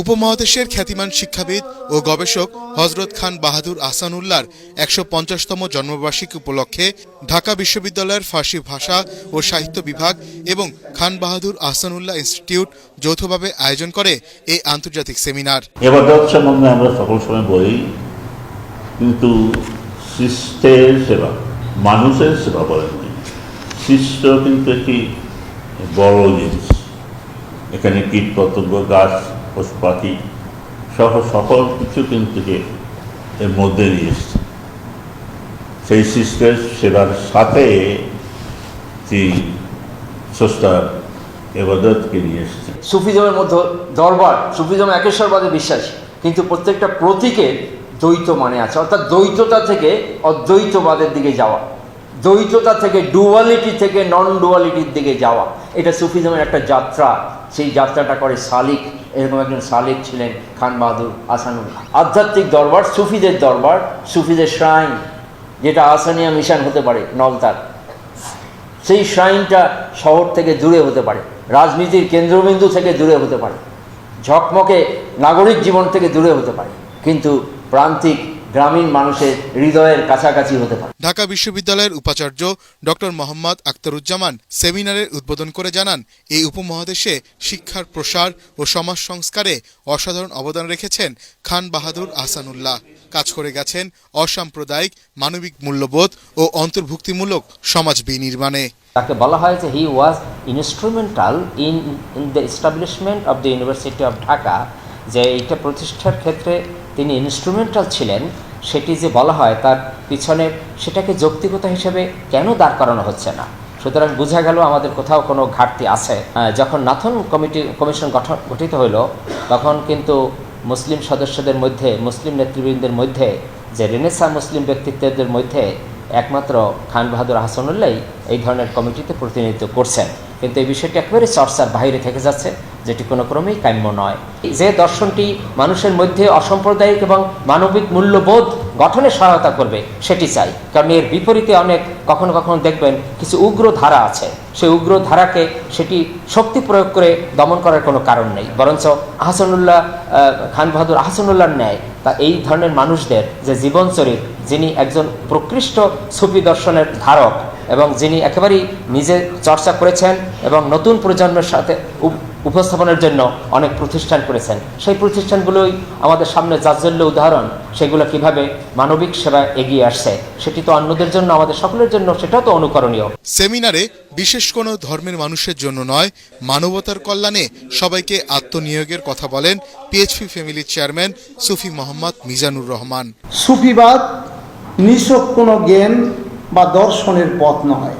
উপমহাদেশের খ্যাতিমান শিক্ষাবিদ ও গবেষক হযরত খান বাহাদুর আহসানউল্লাহর ১৫০তম জন্মবার্ষিকী উপলক্ষে ঢাকা বিশ্ববিদ্যালয়ের ফার্সি ভাষা ও সাহিত্য বিভাগ এবং খান বাহাদুর আহসানউল্লাহ ইনস্টিটিউট যৌথভাবে আয়োজন করে এই আন্তর্জাতিক সেমিনার। ইবাদত সম্বন্ধে আমরা সকল সময় বলি, কিন্তু সৃষ্টের সেবা, মানুষের সেবা বলেন, সৃষ্ট কিন্তু একটি বড় জিনিস। এখানে কীট পতঙ্গ, গাছ, পশু পাখি সহ সকল কিছু কিন্তু এর মধ্যে নিয়ে এসছে। সেই সৃষ্টের সেবার সাথে স্রষ্টার ইবাদতকে নিয়ে এসছে। সুফিজমের মধ্যে দরবার, সুফিজম একেশ্বরবাদে বিশ্বাসী, কিন্তু প্রত্যেকটা প্রতীকে দ্বৈত মানে আছে, অর্থাৎ দ্বৈততা থেকে অদ্বৈতবাদের দিকে যাওয়া, দ্বৈততা থেকে ডুয়ালিটি থেকে নন ডুয়ালিটির দিকে যাওয়া, এটা সুফিজমের একটা যাত্রা। সেই যাত্রাটা করে সালিক। এরকম একজন সালিক ছিলেন খান বাহাদুর আহসানউল্লাহ। আধ্যাত্মিক দরবার, সুফিদের দরবার, সুফিদের শ্রাইন, যেটা আহসানিয়া মিশন হতে পারে নলতার, সেই শ্রাইনটা শহর থেকে দূরে হতে পারে, রাজনীতির কেন্দ্রবিন্দু থেকে দূরে হতে পারে, ঝকমকে নাগরিক জীবন থেকে দূরে হতে পারে, কিন্তু প্রান্তিক গ্রামীণ মানুষের হৃদয়ের কাছাকাছি হতে পারে। ঢাকা বিশ্ববিদ্যালয়ের উপাচার্য ডক্টর মোহাম্মদ আখতারুজ্জামান সেমিনারের উদ্বোধন করে জানান, এই উপমহাদেশে শিক্ষার প্রসার ও সমাজ সংস্কারে অসাধারণ অবদান রেখেছেন খান বাহাদুর আহসানউল্লাহ। কাজ করে গেছেন অসাম্প্রদায়িক, মানবিক মূল্যবোধ ও অন্তর্ভুক্তিমূলক সমাজ বিনির্মাণে। তাকে বলা হয় যে he was instrumental in the establishment of the university of Dhaka, যে এইটা প্রতিষ্ঠার ক্ষেত্রে তিনি ইনস্ট্রুমেন্টাল ছিলেন। সেটি যে বলা হয় তার পিছনে সেটাকে যৌক্তিকতা হিসেবে কেন দাঁড় করানো হচ্ছে না, সুতরাং বোঝা গেল আমাদের কোথাও কোনো ঘাটতি আছে। যখন নাথন কমিশন গঠিত হইল, তখন কিন্তু মুসলিম সদস্যদের মধ্যে, মুসলিম নেতৃবৃন্দের মধ্যে, যে রেনেসা মুসলিম ব্যক্তিত্বদের মধ্যে একমাত্র খান বাহাদুর আহসানউল্লাহ এই ধরনের কমিটিতে প্রতিনিধিত্ব করছেন। কিন্তু এই বিষয়টি একেবারে চর্চার বাইরে থেকে যাচ্ছে, যেটি কোনো ক্রমেই কাম্য নয়। যে দর্শনটি মানুষের মধ্যে অসাম্প্রদায়িক এবং মানবিক মূল্যবোধ গঠনে সহায়তা করবে সেটি চাই, কারণ এর বিপরীতে অনেক কখনো কখনো দেখবেন কিছু উগ্র ধারা আছে, সেই উগ্র ধারাকে সেটি শক্তি প্রয়োগ করে দমন করার কোনো কারণ নেই, বরঞ্চ আহসানউল্লাহ, খান বাহাদুর আহসানউল্লাহর ন্যায় তা এই ধরনের মানুষদের যে জীবনচরিত, যিনি একজন প্রকৃষ্ট সুফি দর্শনের ধারক এবং যিনি একেবারেই নিজে চর্চা করেছেন এবং নতুন প্রজন্মের সাথে উপস্থাপনের জন্য অনেক প্রতিষ্ঠান করেছেন, সেই প্রতিষ্ঠানগুলোই আমাদের সামনে জাজ্জল্য উদাহরণ। সেগুলো কিভাবে মানবিক সেবায় এগিয়ে আসছে, সেটি তো অন্যদের জন্য, আমাদের সকলের জন্য সেটাও তো অনুকরণীয়। সেমিনারে বিশেষ কোনো ধর্মের মানুষের জন্য নয়, মানবতার কল্যাণে সবাইকে আত্মনিয়োগের কথা বলেন পিএইচপি ফ্যামিলির চেয়ারম্যান সুফি মোহাম্মদ মিজানুর রহমান। সুফিবাদ নিছক কোনো জ্ঞান বা দর্শনের পথ নয়,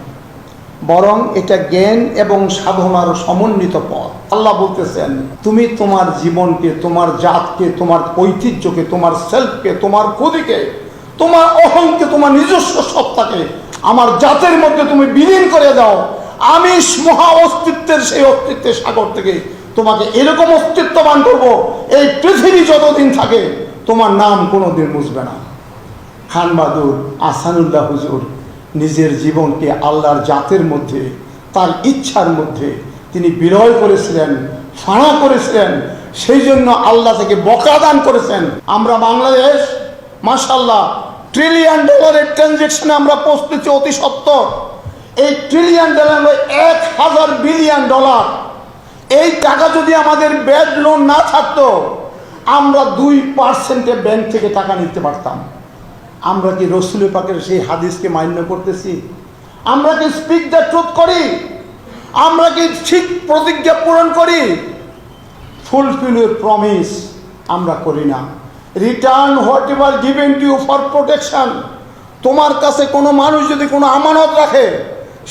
বরং এটা জ্ঞান এবং সাধনার সমন্বিত পথ। আল্লাহ বলতেছেন, তুমি তোমার জীবনকে, তোমার জাতকে, তোমার ঐতিহ্যকে, তোমার সেলফকে, তোমার খুদিকে, তোমার অহংকে, তোমার নিজস্ব সত্তাকে আমার জাতের মধ্যে তুমি বিলীন করে দাও। আমি মহা অস্তিত্বের সেই অস্তিত্বের সাগর থেকে তোমাকে এরকম অস্তিত্ববান করবো, এই পৃথিবী যতদিন থাকে তোমার নাম কোনোদিন মুছবে না। খান বাহাদুর আহসানউল্লাহ হুজুর নিজের জীবনকে আল্লাহর জাতের মধ্যে, তার ইচ্ছার মধ্যে তিনি বিলয় করেছিলেন, ফাঁড়া করেছিলেন, সেই জন্য আল্লাহ থেকে বকা দান করেছেন। আমরা বাংলাদেশ মাশাআল্লাহ $1 ট্রিলিয়ন ট্রানজেকশনে আমরা পৌঁছেছি অতি সত্বর। এই $1 ট্রিলিয়ন 1000 বিলিয়ন ডলার, এই টাকা যদি আমাদের ব্যাড লোন না থাকতো, আমরা 2% ব্যাংক থেকে টাকা নিতে পারতাম। আমরা কি রসুল পাকের সেই হাদিসকে মান্য করতেছি? আমরা কি স্পিক দ্য ট্রুথ করি? আমরা কি ঠিক প্রতিজ্ঞা পূরণ করি? ফুলফিল ইউর প্রমিস আমরা করি না। Return whatever given to you for protection. তোমার কাছে কোনো মানুষ যদি কোনো আমানত রাখে,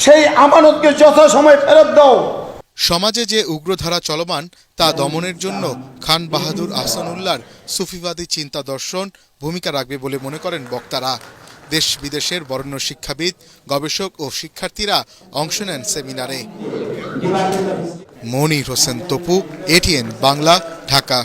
সেই আমানতকে যথাসময়ে ফেরত দাও। সমাজে যে উগ্রধারা চলমান তা দমনের জন্য খান বাহাদুর আহসানউল্লাহর সুফিবাদী চিন্তা দর্শন ভূমিকা রাখবে বলে মনে করেন বক্তারা। দেশ বিদেশের বরেণ্য শিক্ষাবিদ, গবেষক ও শিক্ষার্থীরা অংশ নেন সেমিনারে। মনির হোসেন তপু, এটিএন বাংলা, ঢাকা।